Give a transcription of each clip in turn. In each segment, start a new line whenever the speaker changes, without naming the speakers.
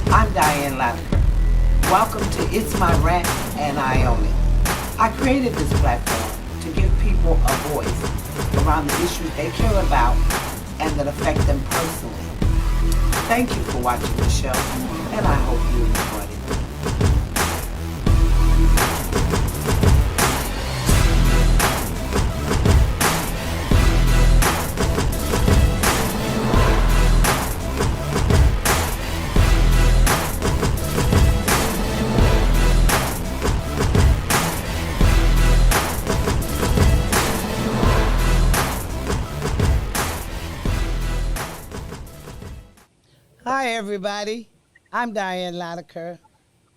I'm Diane Latimer. Welcome to It's My Rant and I Own It. I created this platform to give people a voice around the issues they care about and that affect them personally. Thank you for watching the show, and I hope you enjoyed it. Hi, everybody. I'm Diane Latimer,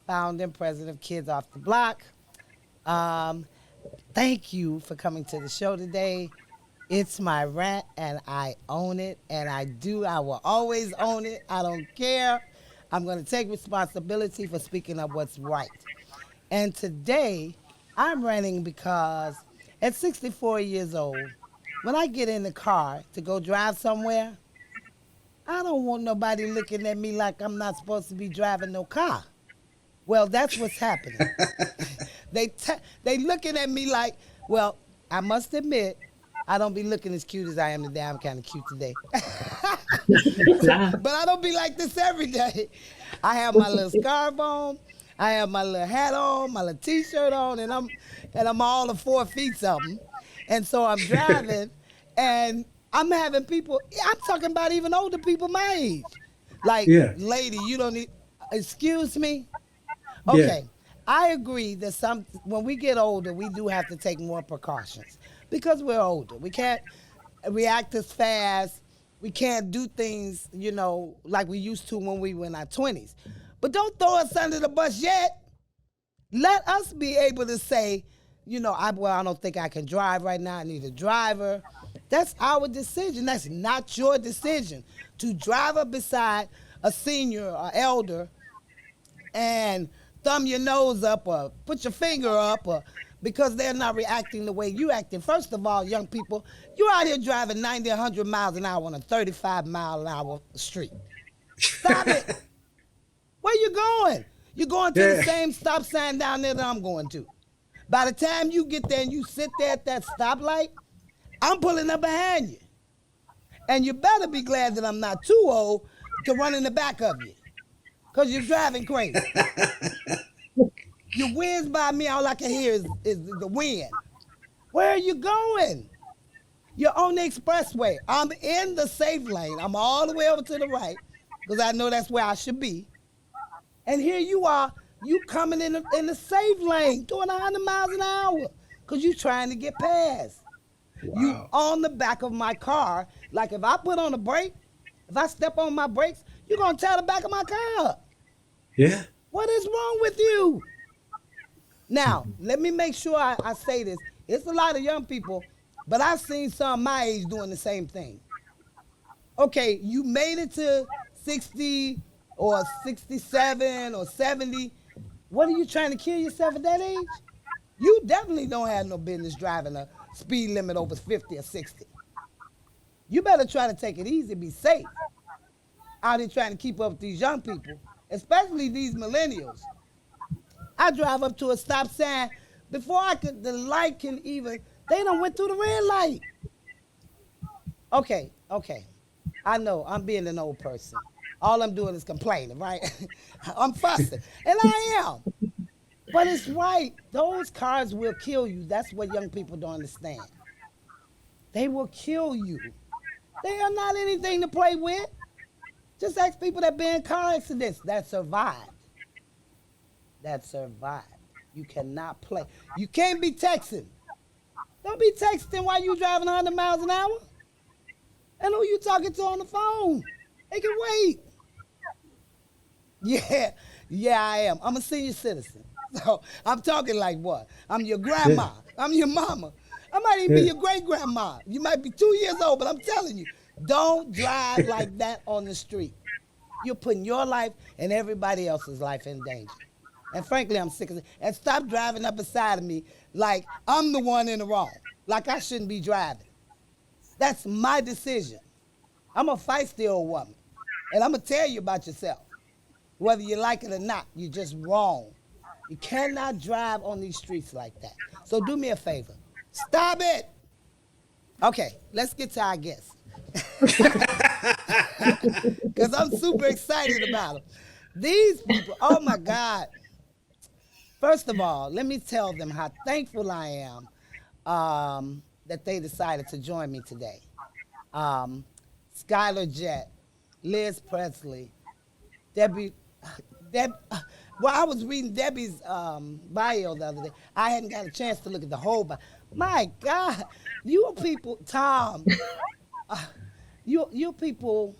founder and president of Kids Off the Block. Thank you for coming to the show today. It's my rant, and I own it, and I will always own it. I don't care. I'm going to take responsibility for speaking up what's right. And today, I'm ranting because at 64 years old, when I get in the car to go drive somewhere, I don't want nobody looking at me like I'm not supposed to be driving no car. Well, that's what's happening. They looking at me like, well, I must admit, I don't be looking as cute as I am today. I'm kind of cute today. But I don't be like this every day. I have my little scarf on. I have my little hat on, my little T-shirt on, and I'm all of 4 feet something. And so I'm driving, and I'm having people, I'm talking about even older people my age. Like, lady, you don't need, excuse me? Okay, I agree that when we get older, we do have to take more precautions because we're older. We can't react as fast. We can't do things, like we used to when we were in our 20s. But don't throw us under the bus yet. Let us be able to say, I don't think I can drive right now. I need a driver. That's our decision. That's not your decision to drive up beside a senior or elder and thumb your nose up or put your finger up or because they're not reacting the way you acting. First of all, young people, you're out here driving 90, 100 miles an hour on a 35-mile-an-hour street. Stop it. Where you going? You're going to the same stop sign down there that I'm going to. By the time you get there and you sit there at that stoplight, I'm pulling up behind you. And you better be glad that I'm not too old to run in the back of you. Because you're driving crazy. You whiz by me, all I can hear is the wind. Where are you going? You're on the expressway. I'm in the safe lane. I'm all the way over to the right because I know that's where I should be. And here you are, you coming in the safe lane doing 100 miles an hour because you're trying to get past. Wow. You on the back of my car. Like if I put on a brake, if I step on my brakes, you're going to tear the back of my car up.
Yeah.
What is wrong with you? Now, let me make sure I say this. It's a lot of young people, but I've seen some my age doing the same thing. Okay, you made it to 60 or 67 or 70. What are you trying to kill yourself at that age? You definitely don't have no business driving a speed limit over 50 or 60. You better try to take it easy, be safe. Out here trying to keep up with these young people, especially these millennials. I drive up to a stop sign before the light can even, they done went through the red light. Okay. I know, I'm being an old person. All I'm doing is complaining, right? I'm fussing, and I am. But it's right. Those cars will kill you. That's what young people don't understand. They will kill you. They are not anything to play with. Just ask people that been in car accidents that survived. You cannot play. You can't be texting. Don't be texting while you driving 100 miles an hour. And who you talking to on the phone? They can wait. Yeah, I am. I'm a senior citizen. So I'm talking like what? I'm your grandma. I'm your mama. I might even be your great-grandma. You might be 2 years old, but I'm telling you, don't drive like that on the street. You're putting your life and everybody else's life in danger. And frankly, I'm sick of it. And stop driving up beside of me like I'm the one in the wrong, like I shouldn't be driving. That's my decision. I'm a feisty old woman, and I'm going to tell you about yourself. Whether you like it or not, you're just wrong. You cannot drive on these streets like that. So do me a favor. Stop it. Okay, let's get to our guests. Because I'm super excited about them. These people, oh my God. First of all, let me tell them how thankful I am that they decided to join me today. Skyler Jett, Liz Presley, Debbie, well, I was reading Debbie's bio the other day. I hadn't got a chance to look at the whole bio. My God, you people, Tom, you people,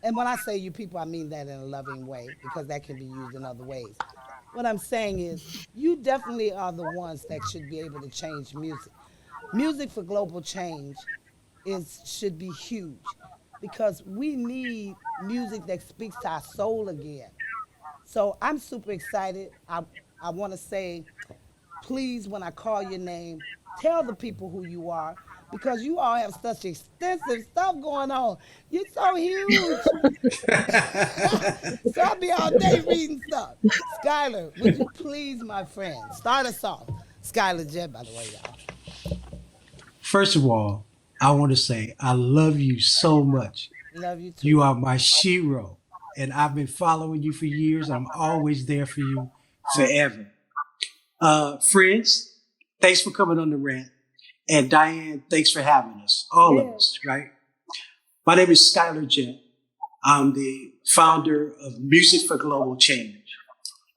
and when I say you people, I mean that in a loving way because that can be used in other ways. What I'm saying is, you definitely are the ones that should be able to change music. Music for global change should be huge because we need music that speaks to our soul again. So I'm super excited. I want to say, please, when I call your name, tell the people who you are because you all have such extensive stuff going on. You're so huge. So I'll be all day reading stuff. Skyler, would you please, my friend, start us off? Skyler Jett, by the way, y'all.
First of all, I want to say I love you so much.
Love you too.
You are my shero, and I've been following you for years. I'm always there for you forever. Friends, thanks for coming on the rant. And Diane, thanks for having us, all of us, right? My name is Skyler Jett. I'm the founder of Music for Global Change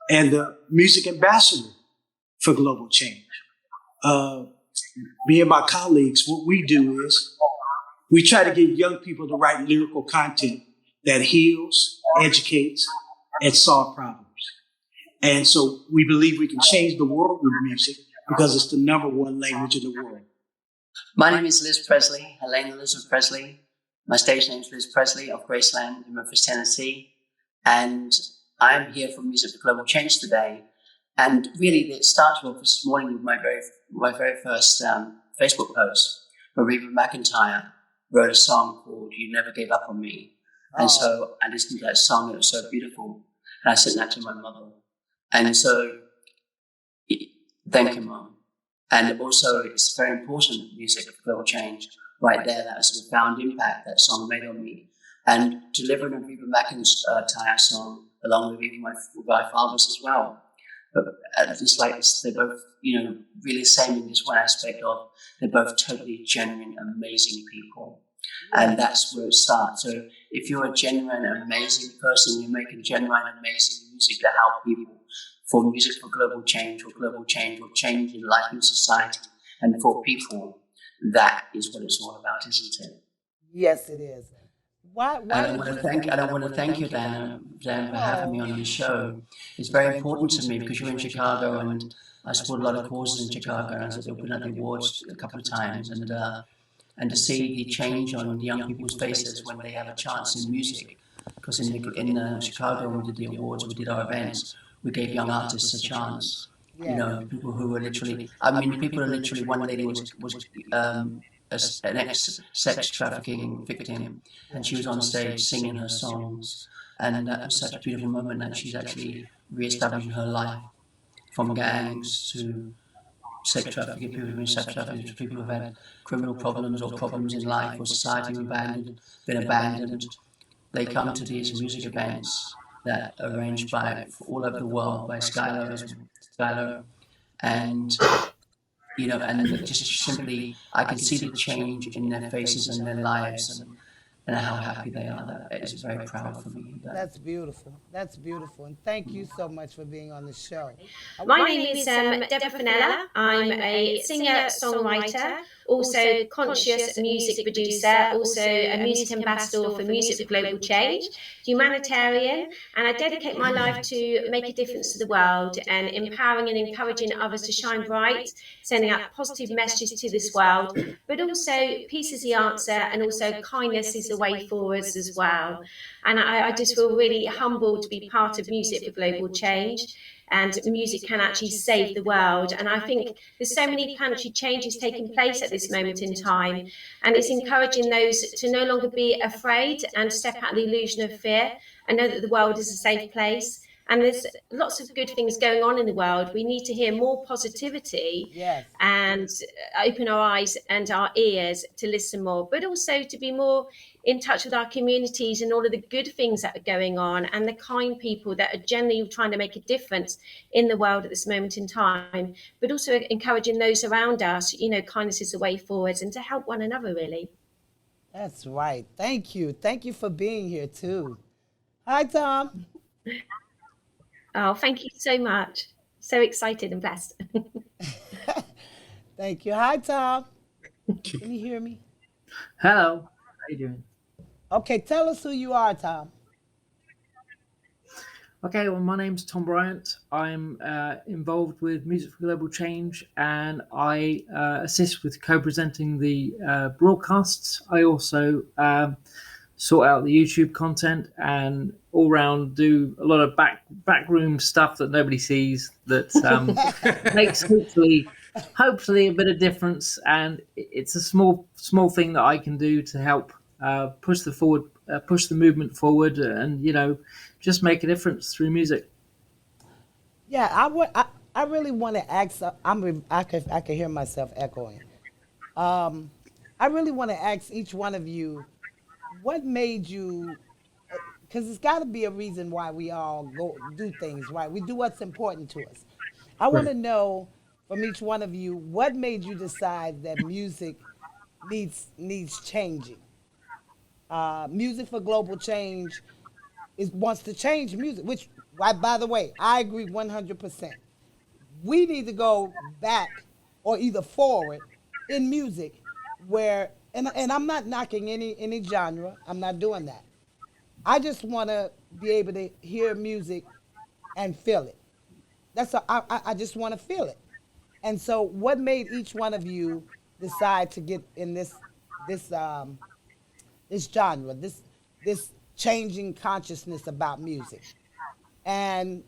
and the music ambassador for global change. Me and my colleagues, what we do is we try to get young people to write lyrical content that heals, educates, and solves problems. And so we believe we can change the world with music because it's the number one language in the world.
My name is Liz Presley, Helena Elizabeth Presley. My stage name is Liz Presley of Graceland in Memphis, Tennessee. And I'm here for Music for Global Change today. And really, it started off this morning with my very first Facebook post, where Reba McEntire wrote a song called You Never Gave Up on Me. And so I listened to that song, it was so beautiful. And I sent that to my mother. And so, thank you, Mom. And also, it's very important, Music for Global Change, right there. That was a profound impact that song made on me. And delivering a Reba McEntire song, along with even my father's as well. But just like they're both, really same in this one aspect of they're both totally genuine, amazing people. And that's where it starts. So if you're a genuine, amazing person, you're making genuine, amazing music to help people for Music for Global Change or change in life in society and for people, that is what it's all about, isn't it?
Yes, it is. Why
I want to thank you, Dan, for having me on your show. It's very important to me because you're in Chicago and I support a lot of causes in Chicago, and I've been at the awards a couple of times, and to see the change on the young people's faces when they have a chance in music. Because in Chicago, when we did the awards, we did our events, we gave young artists a chance.
Yeah.
People who were literally, one lady was an ex-sex trafficking victim, and she was on stage singing her songs, and that was such a beautiful moment that she's actually re-establishing her life from gangs to sex trafficking, people who've been sex trafficking, people who've had criminal problems or problems in life or society been abandoned. They come to these music events that are arranged by all over the world by Skyler, and and just simply I can see the change in their faces and their lives and how happy they are. That is very proud for me.
That's beautiful. That's beautiful. And thank you so much for being on the show.
My name is Deborah Fennella. I'm a singer, songwriter, also conscious music producer, also a music ambassador for Music for Global Change, humanitarian, and I dedicate my life to make a difference to the world and empowering and encouraging others to shine bright, sending out positive messages to this world, but also peace is the answer and also kindness is the way forward as well. And I just feel really humbled to be part of Music for Global Change. And music can actually save the world. And I think there's so many planetary changes taking place at this moment in time. And it's encouraging those to no longer be afraid and step out of the illusion of fear and know that the world is a safe place. And there's lots of good things going on in the world. We need to hear more positivity,
Yes.
and open our eyes and our ears to listen more, but also to be more in touch with our communities and all of the good things that are going on, and the kind people that are genuinely trying to make a difference in the world at this moment in time, but also encouraging those around us. Kindness is the way forwards, and to help one another, really.
That's right. Thank you. Thank you for being here too. Hi, Tom.
Oh, thank you so much. So excited and blessed.
Thank you. Hi, Tom. Can you hear me?
Hello, how you doing?
Okay, tell us who you are, Tom.
Okay, well, my name's Tom Bryant. I'm involved with Music for Global Change, and I assist with co-presenting the broadcasts. I also sort out the YouTube content and all round do a lot of backroom stuff that nobody sees, that makes hopefully a bit of difference. And it's a small thing that I can do to help push the movement forward, and just make a difference through music.
Yeah, I really want to ask. I can hear myself echoing. I really want to ask each one of you, what made you? Because it's got to be a reason why we all go do things, right? We do what's important to us. I want to
Right.
know from each one of you, what made you decide that music needs changing. Music for Global Change wants to change music, which, by the way, I agree 100%. We need to go back or either forward in music where, and I'm not knocking any genre. I'm not doing that. I just want to be able to hear music and feel it. I just want to feel it. And so, what made each one of you decide to get in this this genre, this changing consciousness about music? And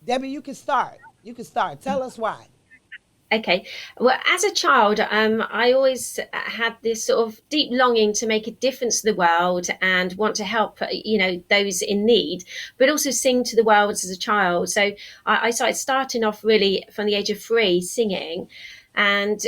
Debbie, you can start. You can start. Tell us why.
Okay. Well, as a child, I always had this sort of deep longing to make a difference to the world and want to help, those in need, but also sing to the world as a child. So I started starting off really from the age of 3 singing, and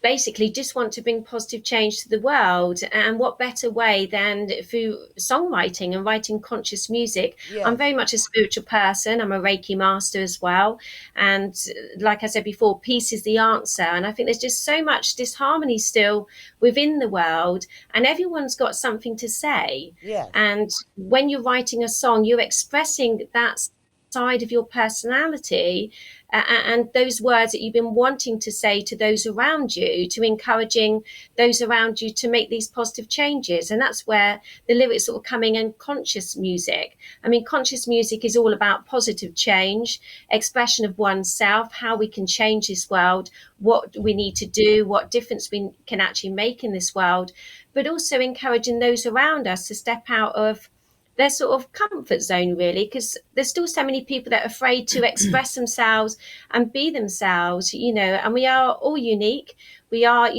basically just want to bring positive change to the world. And what better way than through songwriting and writing conscious music? I'm
Yes.
very much a spiritual person. I'm a Reiki master as well. And like I said before, peace is the answer. And I think there's just so much disharmony still within the world, and everyone's got something to say.
Yes.
And when you're writing a song, you're expressing that side of your personality, and those words that you've been wanting to say to those around you, to encouraging those around you to make these positive changes. And that's where the lyrics sort of coming in. Conscious music, I mean, conscious music is all about positive change, expression of oneself, how we can change this world, what we need to do, what difference we can actually make in this world, but also encouraging those around us to step out of their sort of comfort zone, really, because there's still so many people that are afraid to express themselves and be themselves, and we are all unique. We are,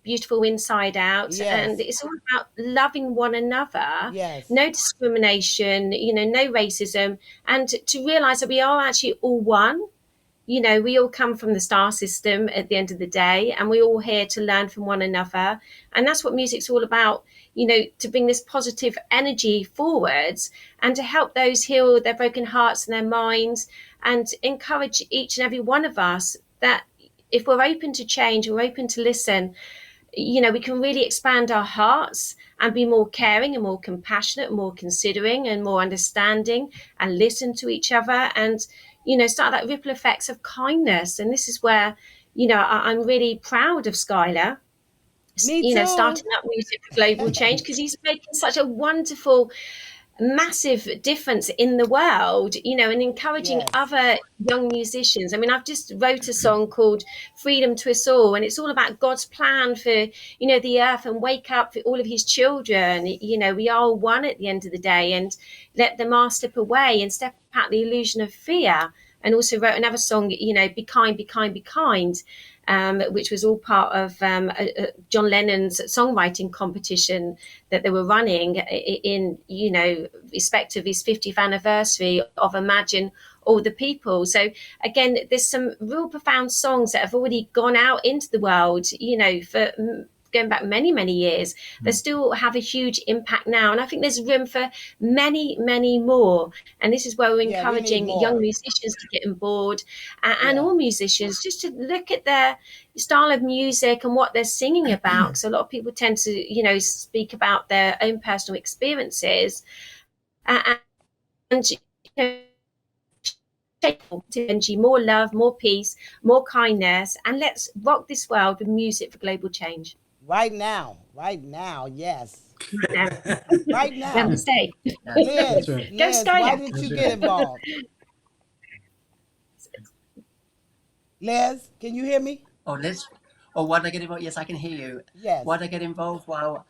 beautiful inside out, and
Yes.
it's all about loving one another,
Yes.
no discrimination, no racism, and to realize that we are actually all one. We all come from the star system at the end of the day, and we're all here to learn from one another. And that's what music's all about, to bring this positive energy forwards and to help those heal their broken hearts and their minds, and encourage each and every one of us that if we're open to change, we're open to listen, we can really expand our hearts and be more caring and more compassionate and more considering and more understanding, and listen to each other, and start that ripple effects of kindness. And this is where I'm really proud of Skyler,
Me too.
starting up Music for Global Change, because he's making such a wonderful, massive difference in the world, and encouraging
Yes.
other young musicians. I mean, I've just wrote a song called Freedom to Us All, and it's all about God's plan for, the earth, and wake up for all of his children. We are all one at the end of the day, and let the mask slip away and step out the illusion of fear. and also wrote another song, Be Kind, Be Kind, Be Kind, which was all part of John Lennon's songwriting competition that they were running in, respect of his 50th anniversary of Imagine All the People. So again, there's some real profound songs that have already gone out into the world, for going back many, many years, that still have a huge impact now. And I think there's room for many, many more. And this is where we're encouraging young musicians to get on board, and all musicians just to look at their style of music and what they're singing about. So a lot of people tend to, speak about their own personal experiences, and more love, more peace, more kindness, and let's rock this world with music for global change.
Right now, yes. Right now.
Namaste.
Liz,
Right.
Go
Liz,
Skyler.
why did you get involved? Liz, can you hear me?
Oh, Liz. Oh, why did I get involved? Yes, I can hear you.
Yes.
Why did I get involved? Well,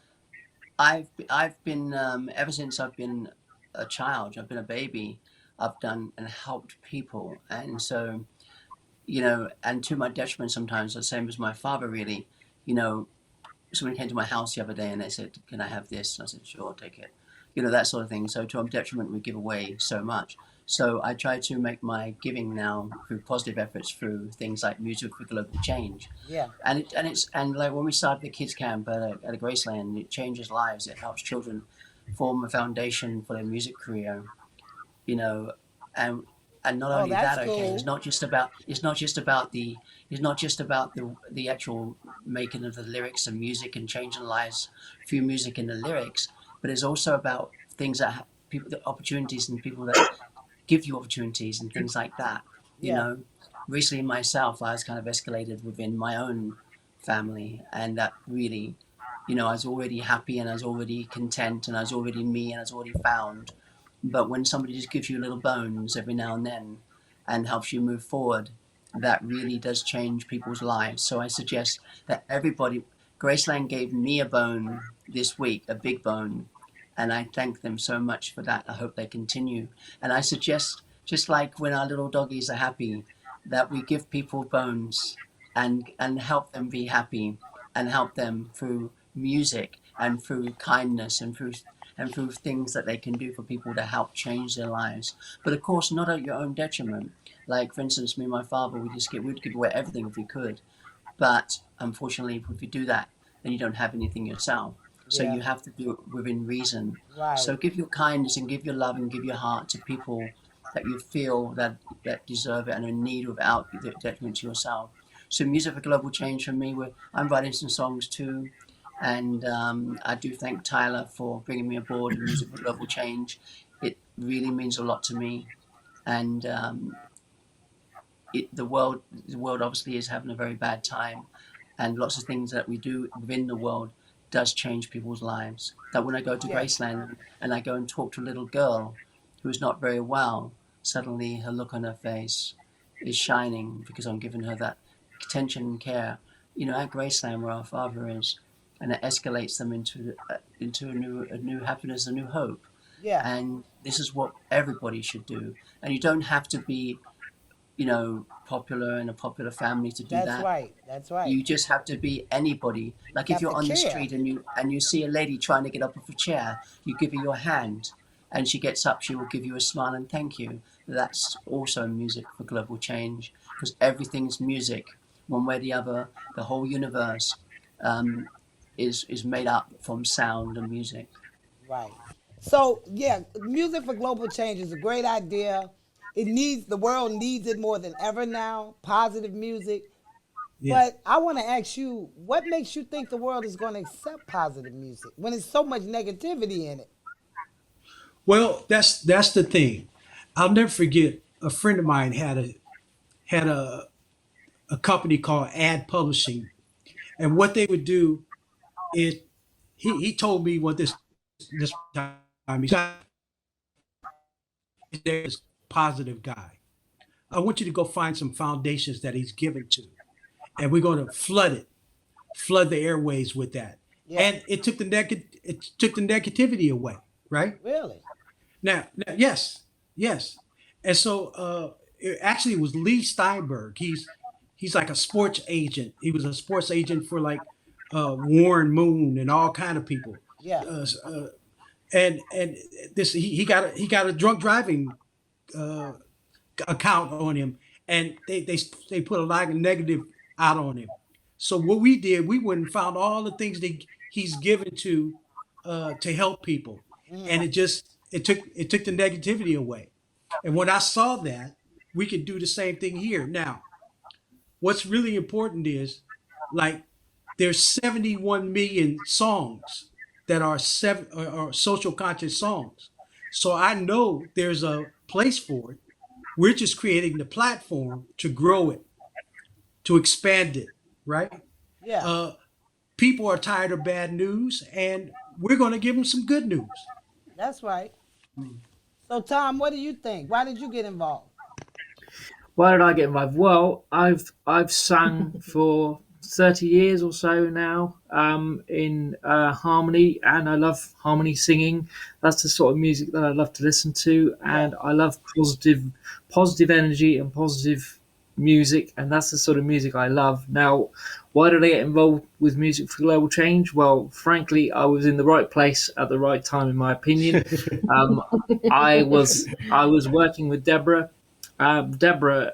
I've been ever since I've been a child, I've been a baby, I've done and helped people, and so, and to my detriment sometimes, the same as my father, really, someone came to my house the other day and they said, "Can I have this?" And I said, "Sure, take it." That sort of thing. So to our detriment, we give away so much. So I try to make my giving now through positive efforts, through things like Music for Global Change.
Yeah.
And like when we started the kids camp at a Graceland, it changes lives. It helps children form a foundation for their music career. And not only that, okay,
cool.
it's not just about the actual making of the lyrics and music and changing lives through music and the lyrics, but it's also about things that people, the opportunities and people that give you opportunities and things like that. Recently myself, I was kind of escalated within my own family, and that really, I was already happy and I was already content and I was already me and I was already found. But when somebody just gives you little bones every now and then and helps you move forward, that really does change people's lives. So I suggest that everybody, Graceland gave me a bone this week, a big bone, and I thank them so much for that. I hope they continue. And I suggest, just like when our little doggies are happy, that we give people bones and help them be happy and help them through music and through kindness and through things that they can do for people to help change their lives. But of course, not at your own detriment. Like, for instance, me and my father, we'd give away everything if we could. But unfortunately, if you do that, then you don't have anything yourself. So you have to do it within reason.
Right.
So give your kindness and give your love and give your heart to people that you feel that deserve it and are in need without detriment to yourself. So Music for Global Change for me, I'm writing some songs too. And I do thank Tyler for bringing me aboard in Music for Global Change. It really means a lot to me. And the world obviously is having a very bad time. And lots of things that we do within the world does change people's lives. That when I go to Graceland and I go and talk to a little girl who's not very well, suddenly her look on her face is shining because I'm giving her that attention and care. At Graceland, where our father is, and it escalates them into a new happiness, a new hope.
Yeah.
And this is what everybody should do. And you don't have to be, popular in a popular family to do that.
That's right.
You just have to be anybody. Like if you're on the street and you see a lady trying to get up off a chair, you give her your hand, and she gets up, she will give you a smile and thank you. That's also Music for Global Change, because everything's music, one way or the other. The whole universe is made up from sound and music.
Right. So Music for Global Change is a great idea. The world needs it more than ever now. Positive music. Yeah. But I want to ask you, what makes you think the world is going to accept positive music when there's so much negativity in it?
Well, that's the thing. I'll never forget, a friend of mine had a company called Ad Publishing, and what they would do is he told me what this time he's this positive guy. I want you to go find some foundations that he's given to, and we're going to flood the airways with that. Yeah. And it took the negativity away, right?
Really?
Now, yes. And so actually, it was Lee Steinberg. He's like a sports agent. He was a sports agent for like Warren Moon and all kind of people.
Yeah.
And this he got a drunk driving account on him, and they put a lot of negative out on him. So what we did, we went and found all the things that he's given to help people, and it took the negativity away. And when I saw that, we could do the same thing here. Now, what's really important is, like, there's 71 million songs that are social conscious songs. So I know there's a place for it. We're just creating the platform to grow it, to expand it, right?
Yeah.
People are tired of bad news, and we're going to give them some good news.
That's right. So, Tom, what do you think? Why did you get involved?
Why did I get involved? Well, I've sung for 30 years or so now in harmony, and I love harmony singing. That's the sort of music that I love to listen to, and I love positive energy and positive music, and that's the sort of music I love. Now, why did I get involved with Music for Global Change? Well, frankly, I was in the right place at the right time, in my opinion. I was working with Deborah. Deborah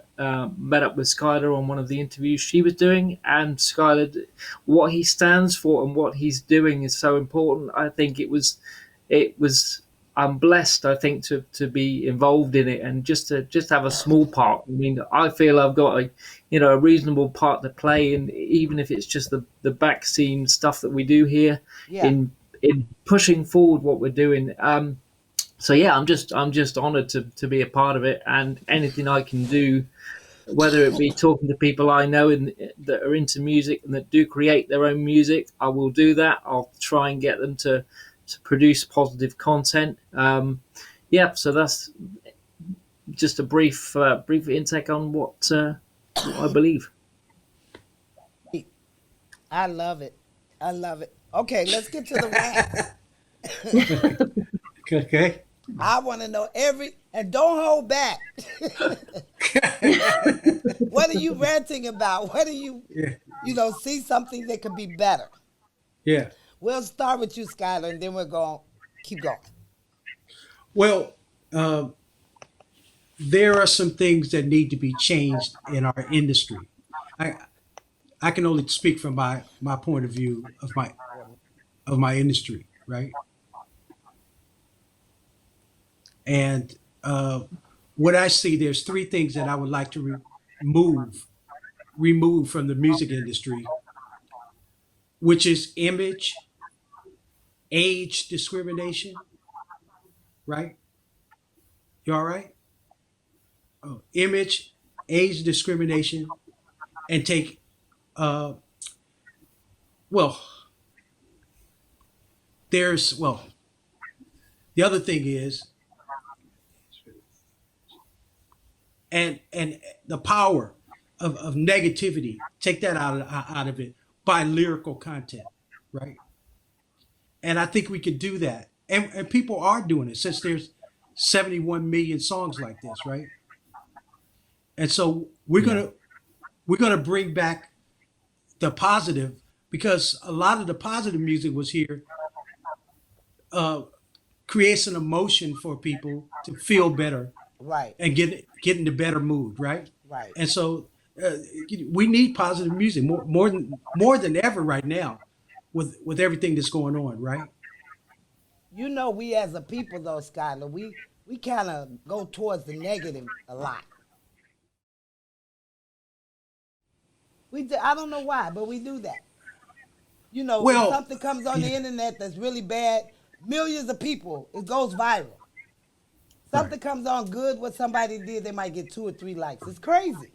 met up with Skyler on one of the interviews she was doing, and Skyler, what he stands for and what he's doing is so important. I think it was I'm blessed, I think, to be involved in it, and just to have a small part. I mean, I feel I've got a reasonable part to play, and even if it's just the back scene stuff that we do here in pushing forward what we're doing. So yeah, I'm just honoured to be a part of it, and anything I can do, whether it be talking to people I know that are into music and that do create their own music, I will do that. I'll try and get them to produce positive content. So that's just a brief intake on what I believe.
I love it. Okay, let's get to the rant.
Okay.
I want to know and don't hold back. What are you ranting about? What do you see something that could be better?
Yeah.
We'll start with you, Skyler, and then we're going to keep going.
Well, there are some things that need to be changed in our industry. I can only speak from my point of view of my industry, right? And what I see, there's three things that I would like to remove from the music industry, which is image, age discrimination, right? You all right? Image, age discrimination, and take, the other thing is, and the power of negativity, take that out of it by lyrical content, right? And I think we could do that. And people are doing it, since there's 71 million songs like this, right? And so we're gonna bring back the positive, because a lot of the positive music was here, creates an emotion for people to feel better,
right?
And get in a better mood, right?
Right.
And so we need positive music more than ever right now, with everything that's going on, right?
We as a people, though, Skyler, we kind of go towards the negative a lot. I don't know why, but we do that. When something comes on the internet that's really bad, millions of people, it goes viral. Something comes on good, what somebody did, they might get 2 or 3 likes. It's crazy.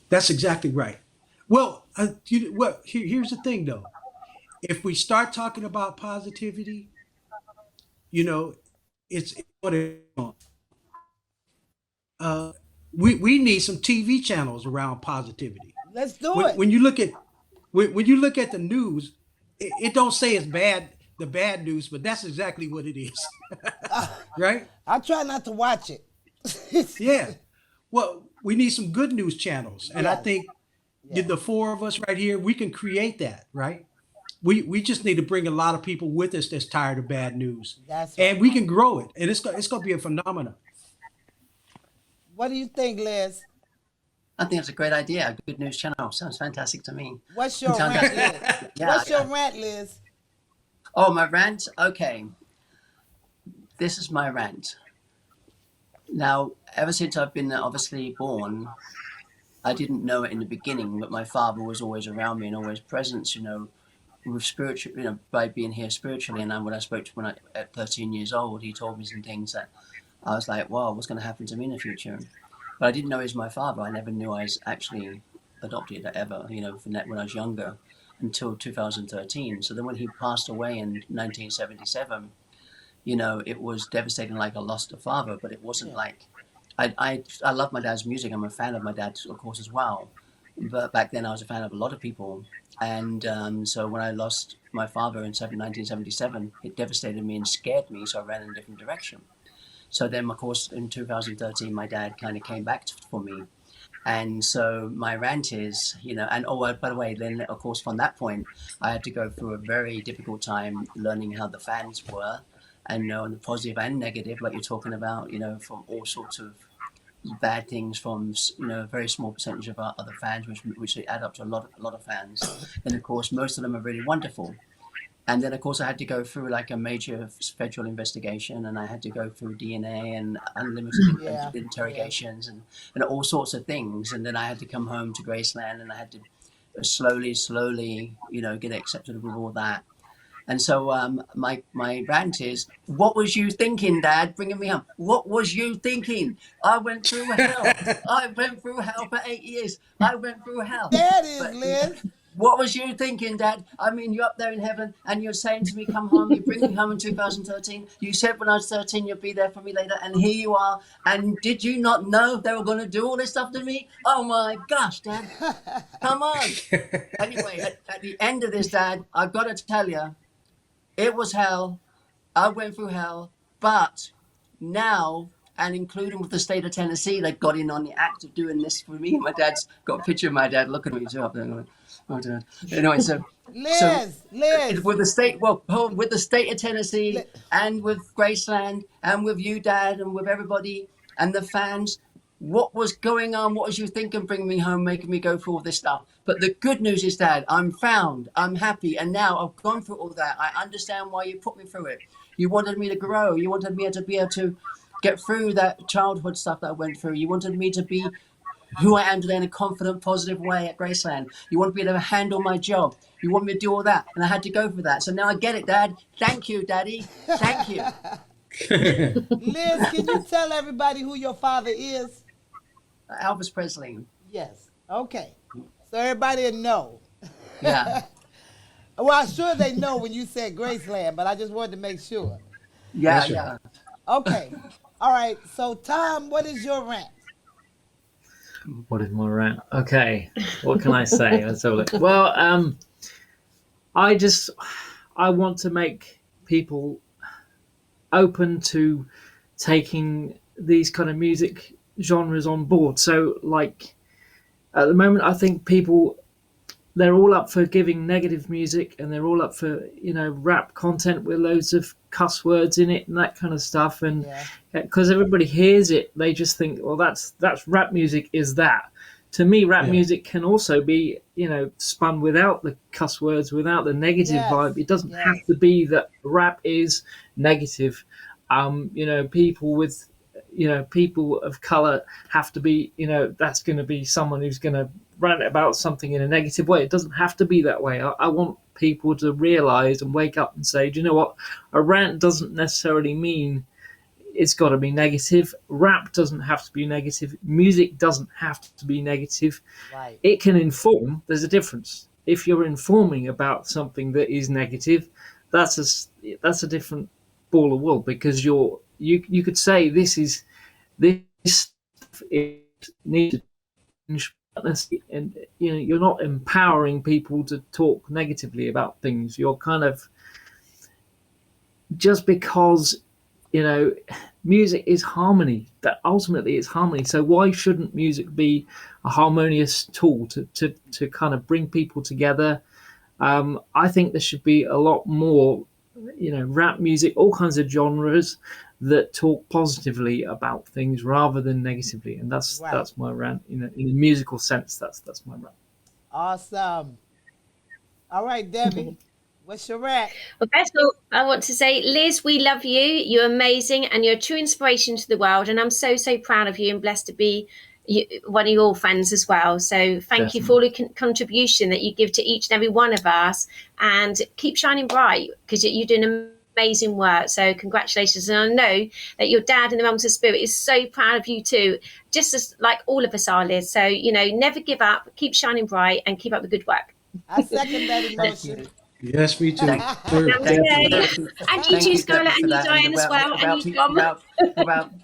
That's exactly right. Well, here's the thing, though. If we start talking about positivity, it's what it is. We need some TV channels around positivity.
Let's do it.
When you look at the news, it don't say it's bad, the bad news, but that's exactly what it is. Right?
I try not to watch it.
Yeah. Well, we need some good news channels. And I
Yes.
think
Yes.
the four of us right here, we can create that, right? We just need to bring a lot of people with us that's tired of bad news.
That's right.
And we can grow it. And it's gonna be a phenomenon.
What do you think, Liz?
I think that's a great idea. A good news channel sounds fantastic to me.
What's your
Sounds-
rant, Liz?
Yeah,
What's your
yeah.
rant, Liz?
Oh, my rant? Okay. This is my rant. Now, ever since I've been obviously born, I didn't know it in the beginning, but my father was always around me and always present, with spiritual, by being here spiritually. And then when I spoke to him at 13 years old, he told me some things that I was like, wow, what's going to happen to me in the future? But I didn't know he was my father. I never knew I was actually adopted ever, from that when I was younger, until 2013. So then when he passed away in 1977, it was devastating, like I lost a father, but it wasn't like, I love my dad's music. I'm a fan of my dad, of course, as well. But back then I was a fan of a lot of people. And so when I lost my father in 1977, it devastated me and scared me. So I ran in a different direction. So then, of course, in 2013, my dad kind of came back for me. And so my rant is, and by the way, then, of course, from that point, I had to go through a very difficult time learning how the fans were and the positive and negative, like you're talking about, from all sorts of bad things from, a very small percentage of our other fans, which add up to a lot of fans. And of course, most of them are really wonderful. And then, of course, I had to go through like a major federal investigation, and I had to go through DNA and unlimited interrogations and all sorts of things. And then I had to come home to Graceland, and I had to slowly, get accepted with all that. And so my rant is, what was you thinking, Dad, bringing me home? What was you thinking? I went through hell. I went through hell for 8 years. I went through hell.
That is, Liz.
What was you thinking, Dad? I mean, you're up there in heaven and you're saying to me, come home, you bring me home in 2013. You said when I was 13, you'd be there for me later. And here you are. And did you not know they were going to do all this stuff to me? Oh my gosh, Dad. Come on. Anyway, at the end of this, Dad, I've got to tell you, it was hell. I went through hell. But now, and including with the state of Tennessee, they got in on the act of doing this for me. My dad's got a picture of my dad looking at me too up there going, oh, Dad. Anyway,
Liz,
with the state of Tennessee and with Graceland and with you, Dad, and with everybody and the fans, what was going on? What was you thinking, bringing me home, making me go through all this stuff? But the good news is, Dad, I'm found, I'm happy, and now I've gone through all that. I understand why you put me through it. You wanted me to grow. You wanted me to be able to get through that childhood stuff that I went through. You wanted me to be who I am today in a confident, positive way at Graceland. You want me to handle my job. You want me to do all that. And I had to go for that. So now I get it, Dad. Thank you, Daddy. Thank you.
Liz, can you tell everybody who your father is?
Elvis Presley.
Yes. Okay. So everybody will know.
Yeah.
Well, I'm sure they know when you said Graceland, but I just wanted to make sure.
Yeah,
Sure.
yeah.
Okay. All right. So, Tom, what is your rant?
What is my rant? Okay, what can I say? Let's have a look. Well, I want to make people open to taking these kind of music genres on board. So, like, at the moment, I think people, they're all up for giving negative music, and they're all up for, rap content with loads of cuss words in it and that kind of stuff. And because everybody hears it, they just think, well, that's rap music, is that. To me, rap music can also be, spun without the cuss words, without the negative vibe. It doesn't have to be that rap is negative. People with, people of color have to be, that's going to be someone who's going to rant about something in a negative way. It doesn't have to be that way. I want people to realize and wake up and say, do you know what? A rant doesn't necessarily mean it's got to be negative. Rap doesn't have to be negative. Music doesn't have to be negative.
Right.
It can inform. There's a difference. If you're informing about something that is negative, that's a different ball of wool, because you could say this stuff is needed to change. And you're not empowering people to talk negatively about things. You're kind of, just because you know, music is harmony. That ultimately it's harmony. So why shouldn't music be a harmonious tool to kind of bring people together? I think there should be a lot more, rap music, all kinds of genres that talk positively about things rather than negatively. And that's
Right.
that's my rant. In a musical sense, that's my rant.
Awesome. All right, Debbie, what's your rap?
Well, first of all, I want to say, Liz, we love you. You're amazing and you're a true inspiration to the world. And I'm so, so proud of you and blessed to be one of your friends as well. So thank you for all the contribution that you give to each and every one of us. And keep shining bright because you're doing amazing work. So congratulations. And I know that your dad in the realms of spirit is so proud of you too, just as like all of us are, Liz. So, never give up, keep shining bright and keep up the good work.
I second that
Thank
emotion.
you.
Yes, me too.
Thank
Thank you. And you too, Skyler, and you, Diane, as well. And you, Tom.
About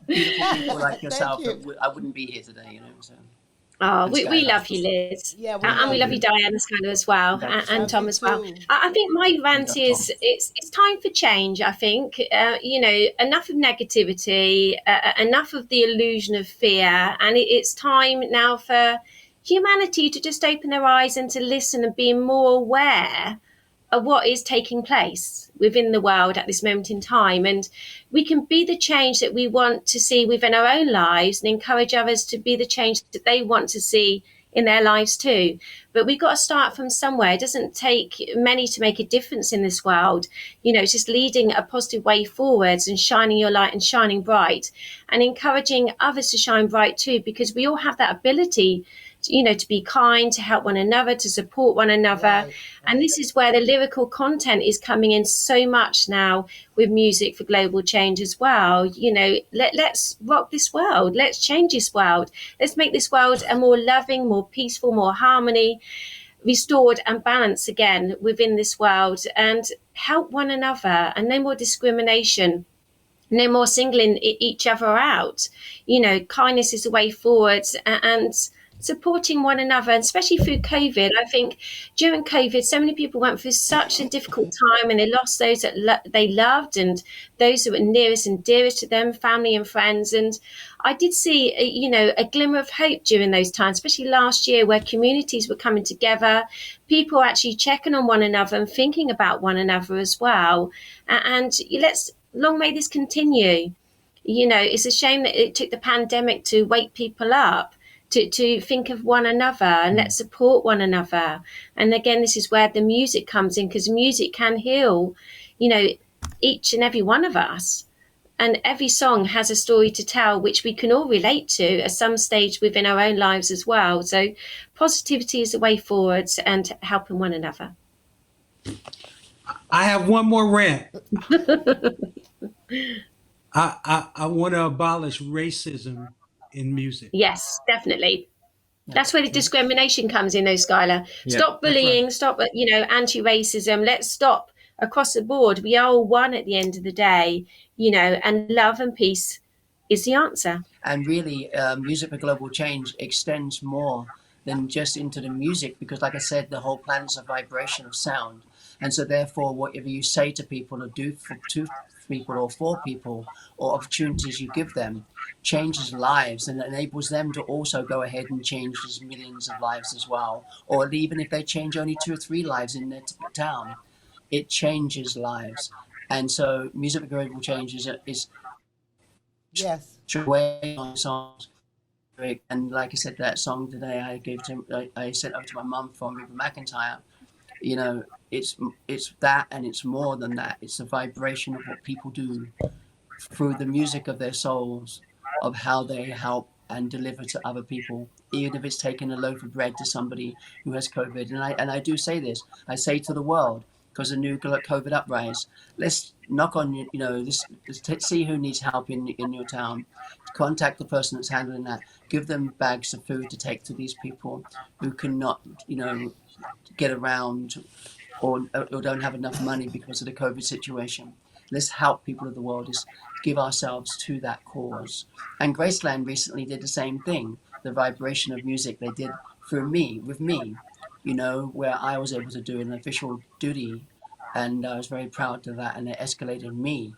beautiful people like yourself,
Thank you.
I wouldn't be here today, So.
Oh,
And
we
Skylar.
love you, Liz.
Yeah,
And we love you, Diane, and Skylar as well,
Thanks.
and
Love
Tom
you
as well.
too.
I think my rant
Yeah,
is it's time for change. I think enough of negativity, enough of the illusion of fear, and it's time now for humanity to just open their eyes and to listen and be more aware of what is taking place within the world at this moment in time. And we can be the change that we want to see within our own lives and encourage others to be the change that they want to see in their lives too. But we've got to start from somewhere. It doesn't take many to make a difference in this world. It's just leading a positive way forwards and shining your light and shining bright and encouraging others to shine bright too, because we all have that ability to be kind, to help one another, to support one another.
Right.
And this is where the lyrical content is coming in so much now with Music for Global Change as well. Let's rock this world. Let's change this world. Let's make this world a more loving, more peaceful, more harmony, restored and balanced again within this world, and help one another, and no more discrimination. No more singling each other out. Kindness is the way forward, and supporting one another, and especially through COVID. I think during COVID, so many people went through such a difficult time, and they lost those that they loved and those who were nearest and dearest to them, family and friends. And I did see, a glimmer of hope during those times, especially last year, where communities were coming together, people actually checking on one another and thinking about one another as well. And long may this continue. It's a shame that it took the pandemic to wake people up to think of one another, and let's support one another. And again, this is where the music comes in, because music can heal, each and every one of us. And every song has a story to tell, which we can all relate to at some stage within our own lives as well. So positivity is the way forward, and helping one another.
I have one more rant. I want to abolish racism in music.
Yes, definitely. That's where the discrimination comes in, though, Skylar.
Yeah,
Stop bullying, stop, anti-racism. Let's stop across the board. We are all one at the end of the day, and love and peace is the answer.
And really, Music for Global Change extends more than just into the music, because like I said, the whole planet's a vibration of sound. And so therefore, whatever you say to people or do for two people or for people, or opportunities you give them, changes lives and enables them to also go ahead and change millions of lives as well. Or even if they change only 2 or 3 lives in their town, it changes lives. And so Music for Global Change is
Yes.
way on songs. And like I said, that song today I sent over to my mum from River McIntyre. It's that, and it's more than that. It's a vibration of what people do through the music of their souls, of how they help and deliver to other people, even if it's taking a loaf of bread to somebody who has COVID. And I do say this, I say to the world, because the new COVID uprise, let's knock on, let's see who needs help in your town. Contact the person that's handling that. Give them bags of food to take to these people who cannot, get around or don't have enough money because of the COVID situation. Let's help people of the world. Is give ourselves to that cause. And Graceland recently did the same thing. The vibration of music they did with me, where I was able to do an official duty, and I was very proud of that. And it escalated me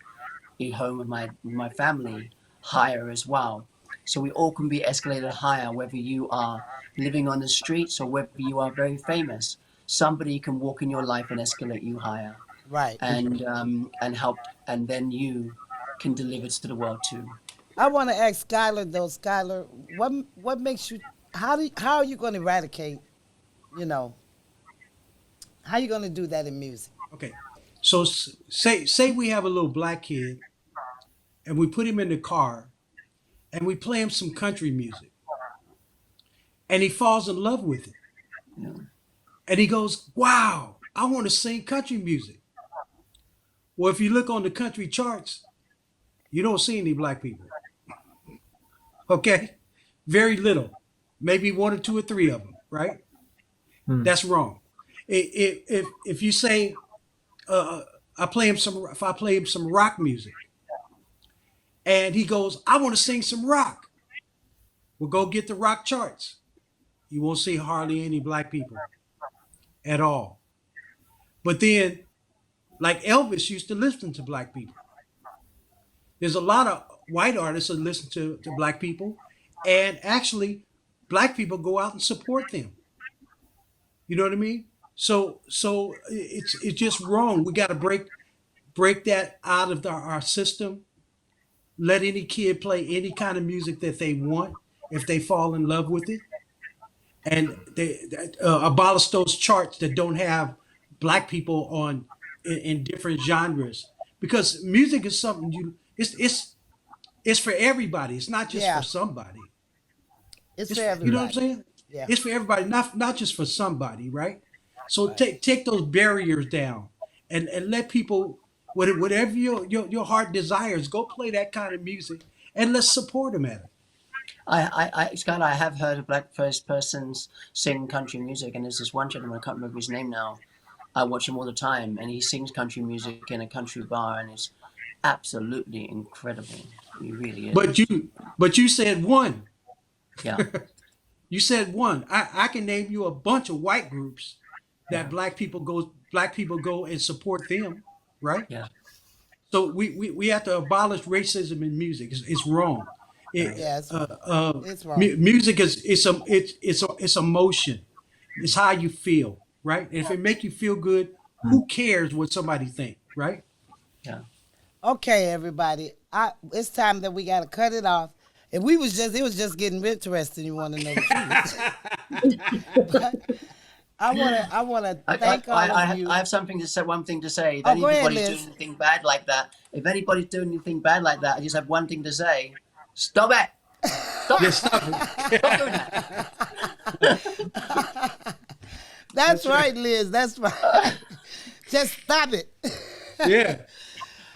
home with my family higher as well. So we all can be escalated higher, whether you are living on the streets or whether you are very famous. Somebody can walk in your life and escalate you higher,
Right.
and help, and then you can deliver to the world too.
I want to ask Skyler though. Skyler, what makes you? How are you going to eradicate? You know, how are you going to do that in music?
Okay. So say we have a little black kid and we put him in the car and we play him some country music and he falls in love with it.
Yeah.
And he goes, wow, I want to sing country music. Well, if you look on the country charts, you don't see any black people. Okay? Very little. Maybe one or two or three of them, right? That's wrong. If you say, if I play him some rock music and he goes, I want to sing some rock. Well, go get the rock charts. You won't see hardly any black people at all. But then, like Elvis used to listen to black people. There's a lot of white artists that listen to black people, and actually black people go out and support them. You know what I mean? So it's just wrong. We got to break that out of our system. Let any kid play any kind of music that they want if they fall in love with it, and they abolish those charts that don't have black people on in different genres, because music is something it's for everybody. It's not just for somebody.
It's for everybody.
You know what I'm saying?
Yeah.
It's for everybody, not just for somebody, right? So take those barriers down and let people, whatever your heart desires, go play that kind of music and let's support them at it.
Skylar, I have heard of black first persons sing country music, and there's this one gentleman, I can't remember his name now. I watch him all the time, and he sings country music in a country bar, and it's absolutely incredible. He really is.
But you said one.
Yeah.
You said one. I can name you a bunch of white groups that black people go and support them, right?
Yeah.
So we have to abolish racism in music. It's wrong.
It's wrong.
Music it's emotion. It's how you feel, right? And if it make you feel good, who cares what somebody think, right?
Yeah.
Okay, everybody. It's time that we got to cut it off. If it was just getting interesting. You want to know the truth. But I want to thank all of you.
I have something to say. One thing to say. If
go ahead,
anybody's
Liz.
doing anything bad like that, I just have one thing to say. Stop it. Stop it. Stop doing that.
That's right, Liz. That's right. Just stop it.
Yeah.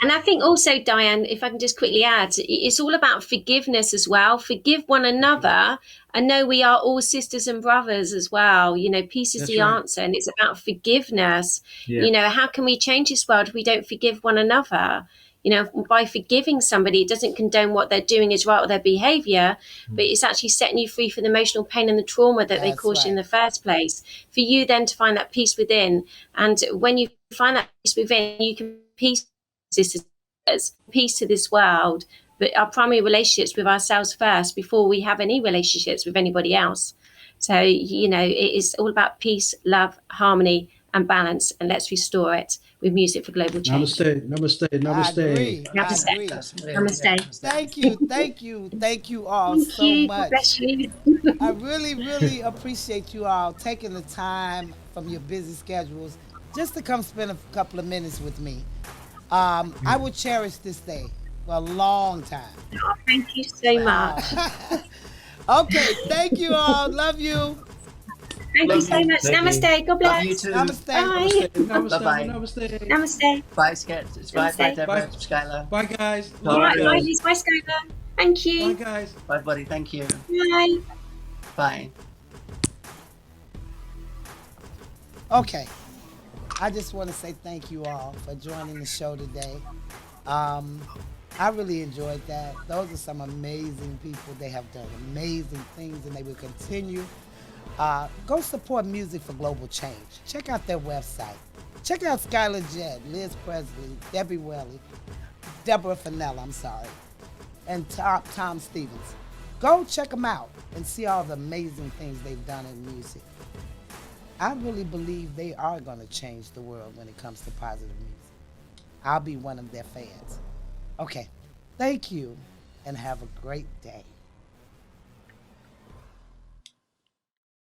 And I think also, Diane, if I can just quickly add, it's all about forgiveness as well. Forgive one another and know we are all sisters and brothers as well. You know, peace is
That's
the
right.
answer, and it's about forgiveness.
Yeah.
You know, how can we change this world if we don't forgive one another? You know, by forgiving somebody, it doesn't condone what they're doing is right or their behavior, but it's actually setting you free from the emotional pain and the trauma that they
That's
caused you in
right.
the first place. For you then to find that peace within. And when you find that peace within, you can peace to this world, but our primary relationships with ourselves first before we have any relationships with anybody else. So, you know, it is all about peace, love, harmony, and balance, and let's restore it with music for global change.
Namaste.
I agree.
Namaste.
I agree.
Namaste.
Thank you all
Thank
so
you.
much.
Bless you.
I really appreciate you all taking the time from your busy schedules just to come spend a couple of minutes with me. I will cherish this day for a long time.
Oh, thank you so much.
Okay, thank you all. Love you.
Thank you so much. Namaste. God bless.
Love you too.
Namaste.
Bye.
Bye-bye.
Namaste.
Namaste.
Bye, Sketch. Bye,
Namaste.
Deborah,
Bye.
Skylar.
Bye, guys.
All right,
Bye, Liz. Bye, Skyler. Thank
Bye,
you.
guys.
Bye, buddy. Thank you.
Bye.
Bye.
Okay. I just want to say thank you all for joining the show today. I really enjoyed that. Those are some amazing people. They have done amazing things, and they will continue. Go support Music for Global Change. Check out their website. Check out Skyler Jett, Liz Presley, Debbie Welly. Deborah Fennella, I'm sorry, and Tom Stevens. Go check them out and see all the amazing things they've done in music. I really believe they are going to change the world when it comes to positive music. I'll be one of their fans. Okay, thank you, and have a great day.